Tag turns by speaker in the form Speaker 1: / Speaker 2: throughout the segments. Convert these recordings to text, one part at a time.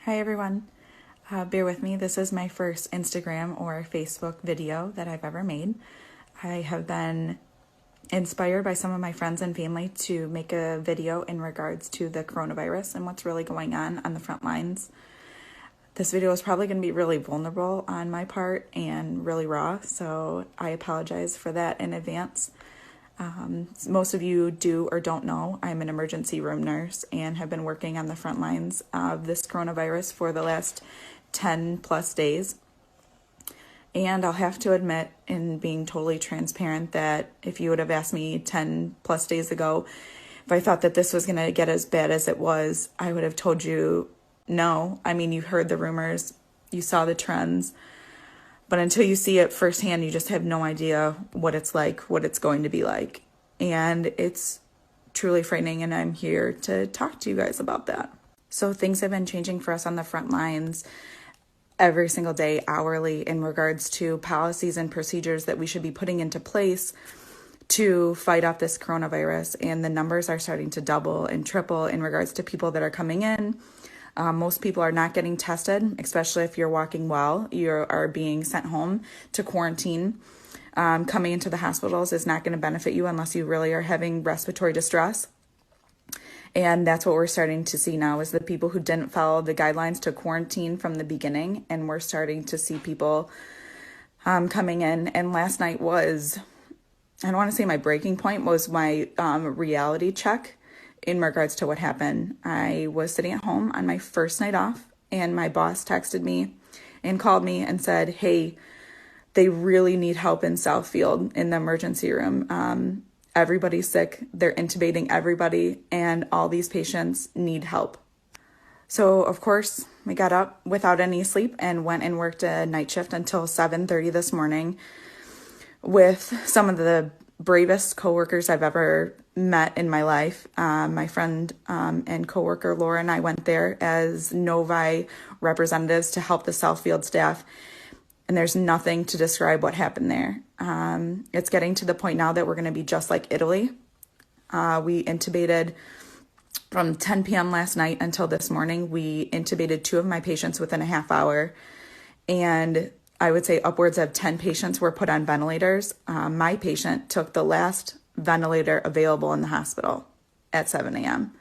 Speaker 1: Hi everyone, bear with me. This is my first Instagram or Facebook video that I've ever made. I have been inspired by some of my friends and family to make a video in regards to the coronavirus and what's really going on the front lines. This video is probably going to be really vulnerable on my part and really raw, so I apologize for that in advance. Most of you do or don't know, I'm an emergency room nurse and have been working on the front lines of this coronavirus for the last 10 plus days. And I'll have to admit, in being totally transparent, that if you would have asked me 10 plus days ago if I thought that this was going to get as bad as it was, I would have told you no. I mean, you heard the rumors, you saw the trends. But until you see it firsthand, you just have no idea what it's like, what it's going to be like. And it's truly frightening, and I'm here to talk to you guys about that. So things have been changing for us on the front lines every single day, hourly, in regards to policies and procedures that we should be putting into place to fight off this coronavirus. And the numbers are starting to double and triple in regards to people that are coming in. Most people are not getting tested, especially if you're walking well. You are being sent home to quarantine. Coming into the hospitals is not going to benefit you unless you really are having respiratory distress. And that's what we're starting to see now, is the people who didn't follow the guidelines to quarantine from the beginning. And we're starting to see people coming in. And last night was, I don't want to say my breaking point, was my reality check. In regards to what happened. I was sitting at home on my first night off, and my boss texted me and called me and said, hey, they really need help in Southfield in the emergency room. Everybody's sick. They're intubating everybody, and all these patients need help. So, of course, we got up without any sleep and went and worked a night shift until 7:30 this morning with some of the bravest coworkers I've ever met in my life. My friend and coworker Laura and I went there as Novi representatives to help the Southfield staff, and there's nothing to describe what happened there. It's getting to the point now that we're going to be just like Italy. We intubated from 10 p.m. last night until this morning. We intubated 2 of my patients within a half hour, and I would say upwards of 10 patients were put on ventilators. My patient took the last ventilator available in the hospital at 7 a.m.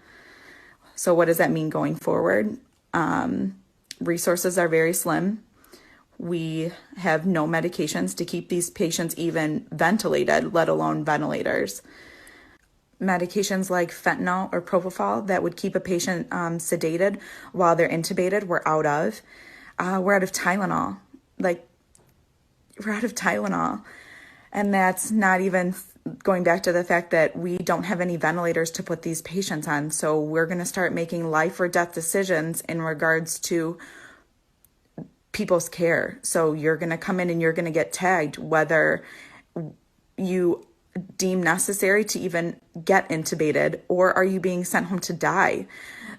Speaker 1: So what does that mean going forward? Resources are very slim. We have no medications to keep these patients even ventilated, let alone ventilators. Medications like fentanyl or propofol that would keep a patient sedated while they're intubated, we're out of. We're out of Tylenol. We're out of Tylenol. And that's not even going back to the fact that we don't have any ventilators to put these patients on. So we're going to start making life or death decisions in regards to people's care. So you're going to come in and you're going to get tagged whether you deem necessary to even get intubated, or are you being sent home to die?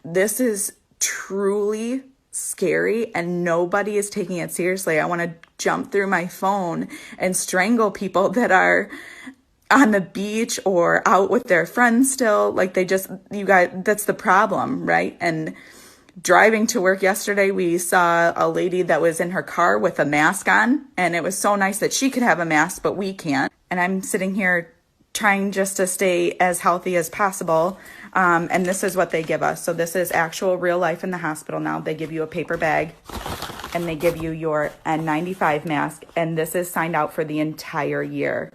Speaker 1: This is truly scary, and nobody is taking it seriously. I want to jump through my phone and strangle people that are on the beach or out with their friends still. You guys, that's the problem, right? And driving to work yesterday, we saw a lady that was in her car with a mask on, and it was so nice that she could have a mask, but we can't. And I'm sitting here trying just to stay as healthy as possible. And this is what they give us. So this is actual real life in the hospital now. They give you a paper bag and they give you your N95 mask. And this is signed out for the entire year.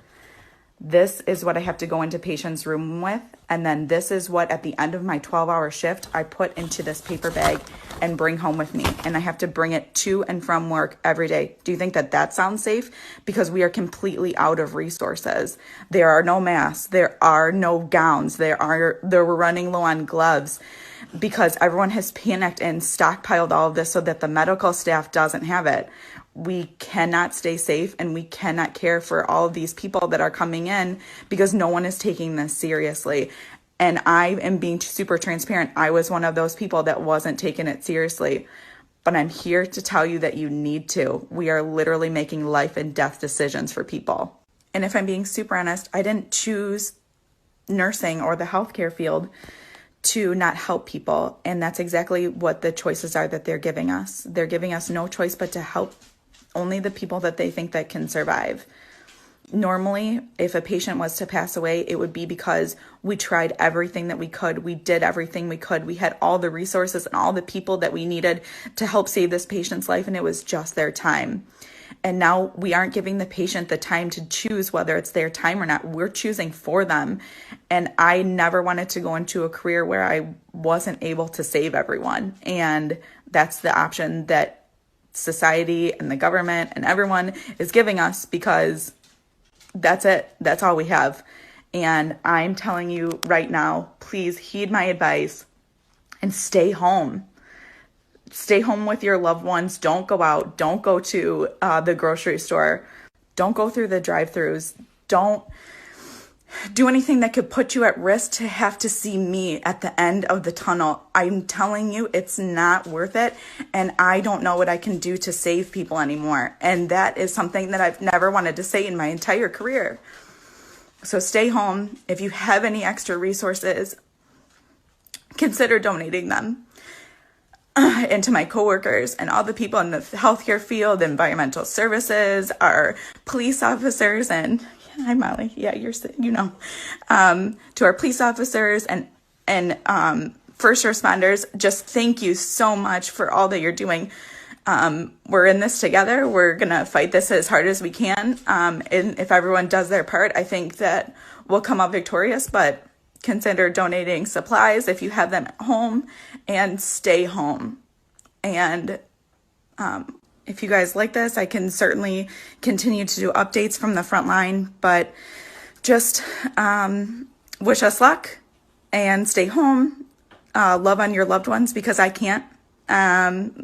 Speaker 1: This is what I have to go into patients' room with. And then this is what, at the end of my 12-hour shift, I put into this paper bag and bring home with me. And I have to bring it to and from work every day. Do you think that that sounds safe? Because we are completely out of resources. There are no masks. There are no gowns. We're running low on gloves because everyone has panicked and stockpiled all of this so that the medical staff doesn't have it. We cannot stay safe, and we cannot care for all of these people that are coming in because no one is taking this seriously. And I am being super transparent. I was one of those people that wasn't taking it seriously. But I'm here to tell you that you need to. We are literally making life and death decisions for people. And if I'm being super honest, I didn't choose nursing or the healthcare field to not help people. And that's exactly what the choices are that they're giving us. They're giving us no choice but to help only the people that they think that can survive. Normally, if a patient was to pass away, it would be because we tried everything that we could. We did everything we could. We had all the resources and all the people that we needed to help save this patient's life, and it was just their time. And now we aren't giving the patient the time to choose whether it's their time or not. We're choosing for them. And I never wanted to go into a career where I wasn't able to save everyone. And that's the option that society and the government and everyone is giving us, because that's it. That's all we have. And I'm telling you right now, please heed my advice and stay home. Stay home with your loved ones. Don't go out. Don't go to the grocery store. Don't go through the drive-thrus. Don't do anything that could put you at risk to have to see me at the end of the tunnel. I'm telling you, it's not worth it. And I don't know what I can do to save people anymore. And that is something that I've never wanted to say in my entire career. So stay home. If you have any extra resources, consider donating them. And to my coworkers and all the people in the healthcare field, environmental services, our police officers, and hi Molly, yeah, to our police officers and first responders, just thank you so much for all that you're doing. We're in this together. We're gonna fight this as hard as we can. And if everyone does their part, I think that we'll come out victorious. But consider donating supplies if you have them at home, and stay home. And if you guys like this, I can certainly continue to do updates from the front line, but just wish us luck and stay home. Love on your loved ones, because I can't.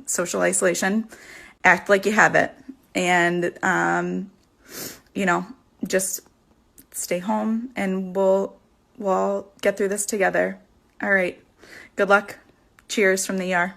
Speaker 1: Social isolation, act like you have it. And, just stay home, and we'll get through this together. All right. Good luck. Cheers from the ER.